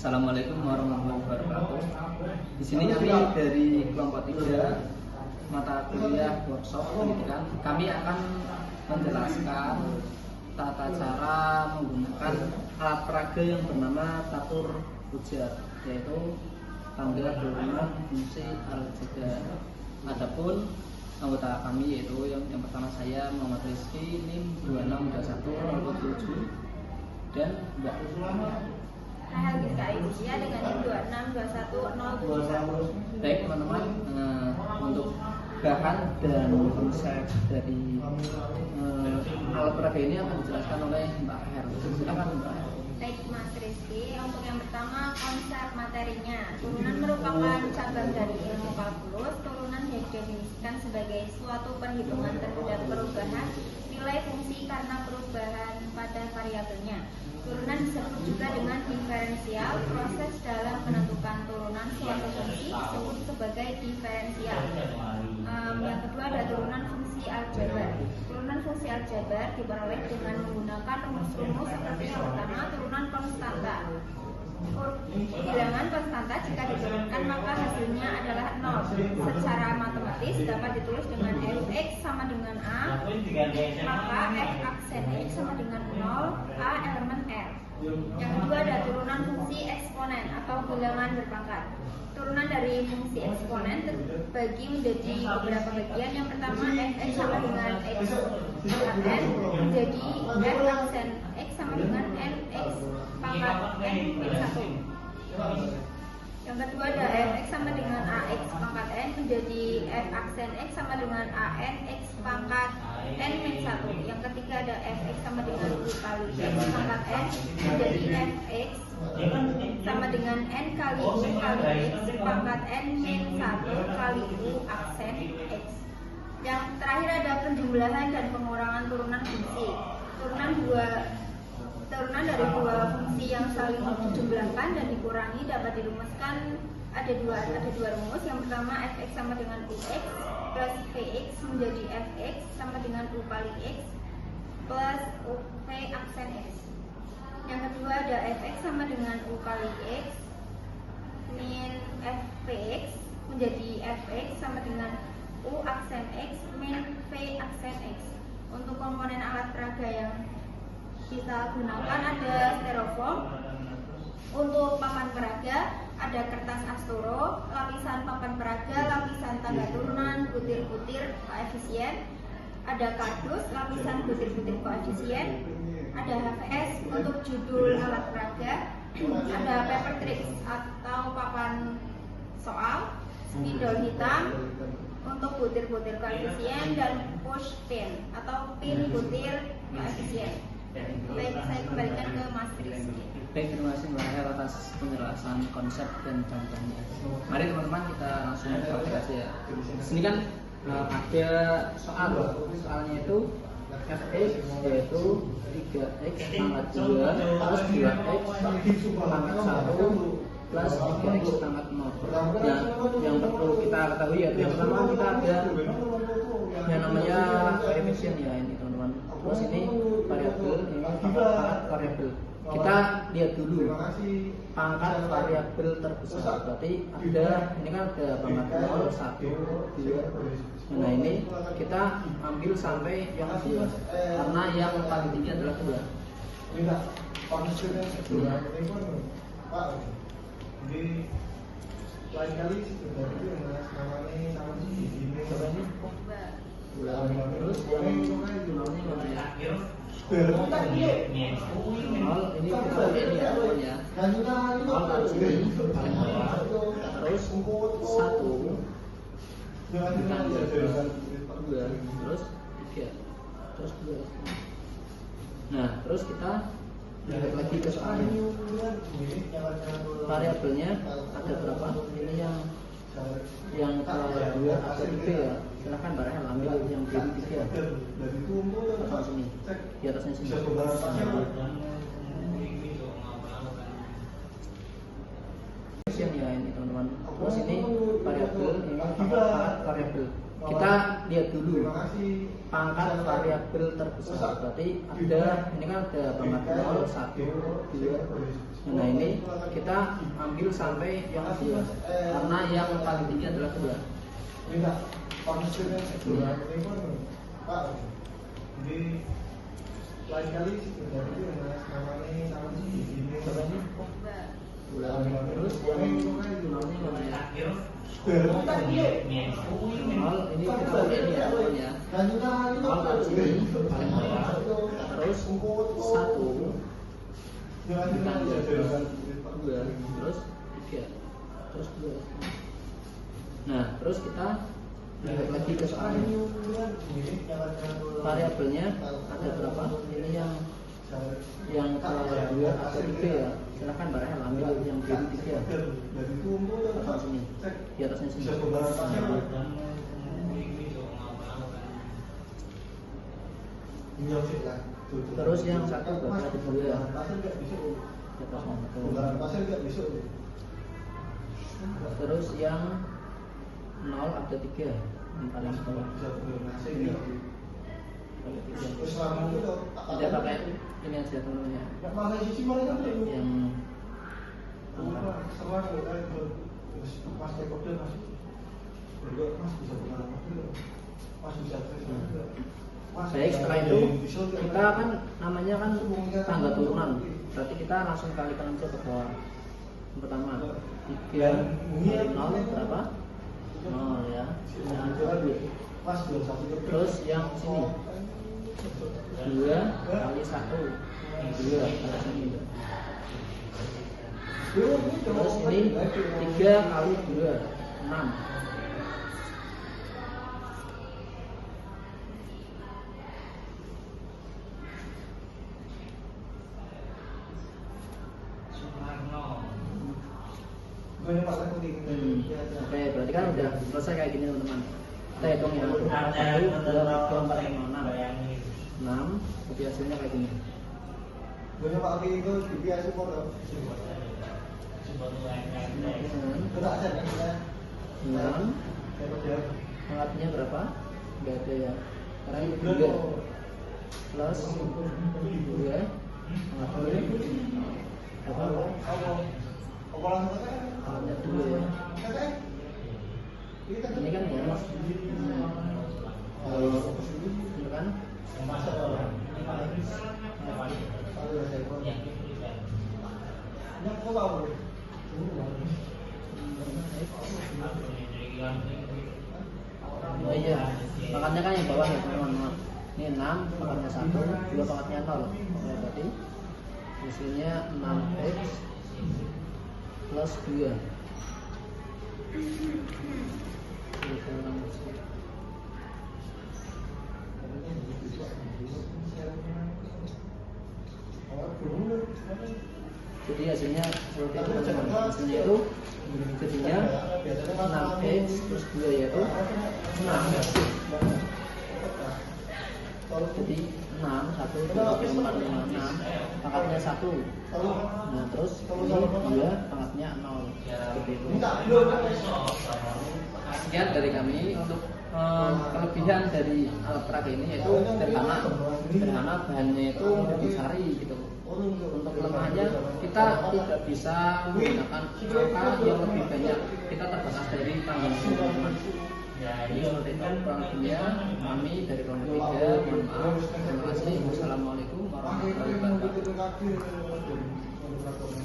Assalamualaikum warahmatullahi wabarakatuh. Di sini kami dari kelompok 3 mata kuliah workshop pendidikan. Kami akan menjelaskan tata cara menggunakan alat peraga yang bernama catur ujar, yaitu tangga turunan fungsi aljabar. Adapun anggota kami yaitu yang pertama saya Muhammad Rizky, NIM 262107 dan Mbak Aisyah dengan NIM 262107. Baik teman-teman, untuk bahan dan konsep dari alat peraga ini akan dijelaskan oleh Mbak Her. Silakan Mbak Her. Baik Mas Rizky, untuk yang pertama konsep materinya. Turunan merupakan cabang dari ilmu kalkulus. Turunan didefinisikan sebagai suatu perhitungan terhadap perubahan nilai fungsi karena perubahan pada variabelnya. Turunan disebut juga dengan diferensial. Proses dalam menentukan turunan suatu fungsi disebut sebagai diferensial. Yang kedua ada turunan fungsi aljabar. Turunan fungsi aljabar diperoleh dengan menggunakan rumus-rumus seperti yang pertama, turunan konstanta. Bilangan konstanta jika diturunkan maka hasilnya adalah 0. Secara matematis dapat ditulis dengan fx sama dengan a, maka f aksen x sama dengan 0, a elemen r. Yang kedua ada turunan fungsi eksponen atau bilangan berpangkat. Turunan dari fungsi eksponen terbagi menjadi beberapa bagian. Yang pertama fx sama dengan x pangkat n menjadi f aksen x sama dengan nx pangkat n min 1. Yang kedua ada fx sama dengan ax pangkat n menjadi f aksen x sama dengan an x pangkat n min 1. Yang ketiga ada fx sama dengan u kali x pangkat n menjadi fx sama dengan n kali u kali x pangkat n min 1 kali u aksen x. Yang terakhir ada penjumlahan dan pengurangan turunan fungsi. Turunan dari dua fungsi yang saling dijumlahkan dan dikurangi dapat dirumuskan ada dua rumus. Yang pertama fx sama dengan ux plus vx menjadi fx sama dengan u kali x plus v aksen x. Yang kedua ada fx sama dengan u kali x min fvx menjadi fx sama dengan u aksen x min v aksen x. Untuk komponen alat peraga yang kita gunakan ada styrofoam. Untuk papan peraga ada kertas asturo, lapisan papan peraga, lapisan tangga turunan, butir-butir koefisien, ada kardus, lapisan butir-butir koefisien, ada HVS untuk judul alat peraga, ada paper tricks atau papan soal, spidol hitam untuk butir-butir koefisien, dan push pin atau pin butir koefisien. Baik, saya kembalikan ke Mas Rizky. Baik, terima kasih Mbak Her atas penjelasan konsep dan contohnya. Mari teman-teman kita langsung praktek ya. Di sini kan ada soalnya itu fx yaitu 3x pangkat 2 plus 2x pangkat 1 plus 3x pangkat 0. Yang perlu kita ketahui ya, yang pertama kita ada yang namanya koefisien ya ini teman-teman. Terus ini variabel, ini pangkat variabel. Kita lihat dulu pangkat variabel terbesar. Berarti ada, ini kan ada pangkat 0, 1, 2. Nah ini kita ambil sampai yang 2 karena yang paling tinggi adalah 2. Lain kali sebenarnya namanya Terus yang ini kita ini ya, paling bawah, terus 1 2 terus 3 terus 2. Nah terus kita lihat lagi ke soalnya, variabelnya ada berapa? Ini yang kedua ada 3 ya. Silahkan Mbak Rahel ambil yang biru 3 atau sini di atasnya sini. Ya ini teman-teman. Terus ini variabel, ini pangkat variabel. Kita lihat dulu pangkat variabel terbesar. Berarti ada, ini kan ada pangkat 0, 1, 2. Nah ini kita ambil sampai yang kedua, karena yang paling tinggi adalah kedua. Enggak, pangsirnya kedua ini pun Pak. Jadi lain kali sebenarnya itu namanya ini Bulan terus yang nolnya mana ya? Nol ini kita pakai ini ya, nol ya. Nol dari sini paling bawah, terus satu, bukan dua, terus tiga, terus dua. Nah terus kita lihat lagi ke soal ini. Variabelnya ada berapa? Ini yang kedua atau tiga ya. Silahkan Mbak Rahel ambil yang jadi tiga. Atau sini, di atasnya sini. Terus yang satu berapa di dua? Di atasnya satu. Terus yang nol ada tiga, yang paling bawah. Ini. Tidak pakai ini aja temennya. Yang baik, setelah itu kita kan namanya kan tangga turunan, berarti kita langsung kalikan aja ke bawah. Yang pertama 3 0 berapa? 0 ya. Terus yang sini 2 kali 1 2 pada sini. Terus ini 3 kali 2 6. Oke, berarti kan udah selesai kayak gini teman-teman. Kita hitung ya. 1 2 3 4 5 6. 6, tapi hasilnya kayak gini. Banyak Pak Abi itu biasa kok. 6 pangkatnya berapa? Enggak ada ya. Karena ini 2 plus 2 pangkatnya berapa? Pangkatnya 2 ya. Ini kan bonus. Ini kan oh iya, pangkatnya kan yang bawah ya teman-teman. Ini 6, pangkatnya 1, 2 pangkatnya 0. Oke, berarti hasilnya 6x plus 2. Jadi hasilnya seperti itu teman-teman. Hasilnya itu jadinya 6x plus 2 yaitu 6. Jadi 6, 1, 2, 3, 4, 5, 6 pangkatnya 1. Nah terus ini 2 pangkatnya 0. Seperti itu. Sekian dari kami. Untuk kelebihan dari alat peraga ini yaitu sederhana, bahannya itu mudah dicari gitu. Untuk kelemahannya kita tidak bisa menggunakan angka yang lebih banyak, kita terbatas dari tanggal teman-teman. Jadi seperti itu kurang lebihnya kami dari kelompok 3. Mohon maaf. Terima kasih. Wassalamualaikum warahmatullahi wabarakatuh.